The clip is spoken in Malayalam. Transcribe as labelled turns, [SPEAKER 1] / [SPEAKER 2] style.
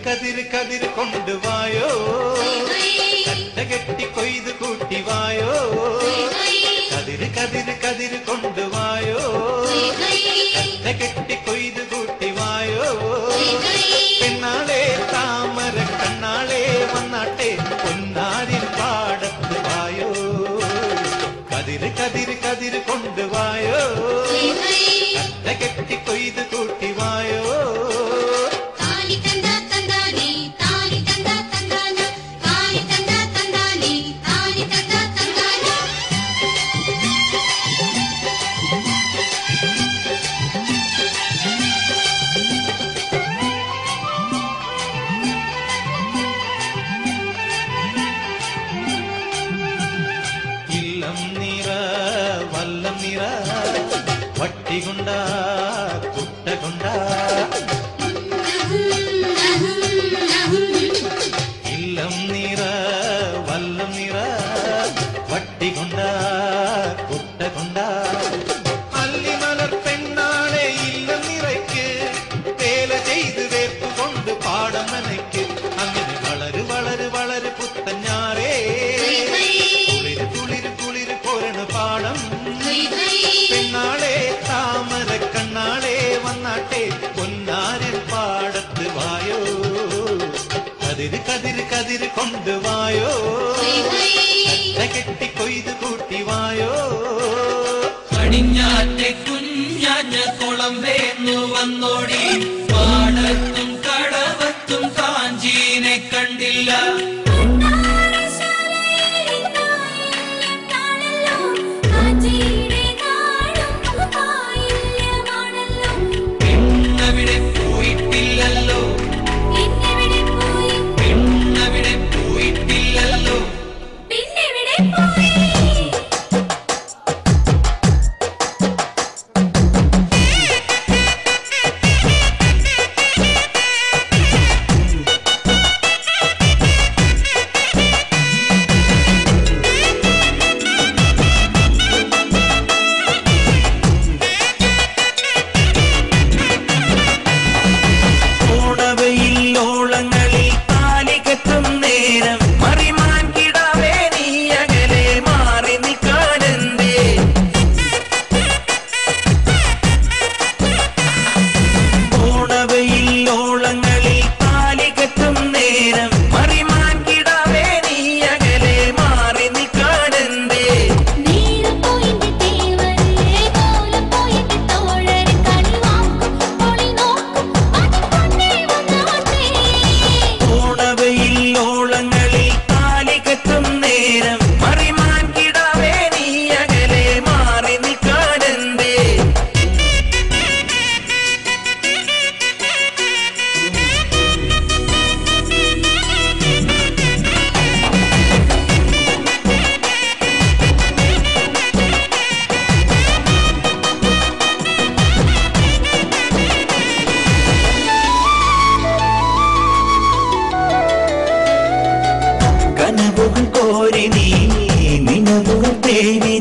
[SPEAKER 1] കതിര് കതിര് കൊണ്ടുവായോ കെട്ടി കൊയ്ത് കൂട്ടിവായോ കതിര് കതിര് കതിര് കൊണ്ടുവായോ കെട്ടി കൊയ്ത് കൂട്ടിവായോ പെണ്ണാളെ താമര കണ്ണാളെ വന്നാട്ടെ പൊന്നാരിൻ പാടത്ത് വായോ കതിര് കതിര് കതിര് കൊണ്ടുവായോ കെട്ടി കൊയ്ത് കൂട്ടിവായോ വട്ടികൊണ്ട കുട്ടകൊണ്ട ഇല്ലം നിറ വല്ലം നിറ വട്ടികൊണ്ട കുട്ടകൊണ്ട അല്ലിമലർ പെണ്ണാളെ ഇല്ലം നിറയ്ക്ക് വേല ചെയ്ത് വേർത്തുകൊണ്ട് പാടം നനയ്ക്ക് അങ്ങനെ വളര് വളര് വളര് പുത്തഞ്ഞാറേ കുളിര് കുളിര് കുളിര് പോരണ പാടം പെണ്ണാളെ താമര കണ്ണാളെ വന്നാട്ടെ പൊന്നാരിൻ പാടത്ത് വായോ കതിര് കതിര് കതിര് കൊണ്ടുവായോ കെട്ടി കൊയ്ത് കൂട്ടിവായോ
[SPEAKER 2] കടിഞ്ഞാറ്റെ കുഞ്ഞാഞ്ഞ കുളം വേന്നു വന്നോടി പാടത്തും കടവത്തും കാഞ്ചീനെ കണ്ടില്ല
[SPEAKER 3] കോരി നീ നിനമുഖത്തേനി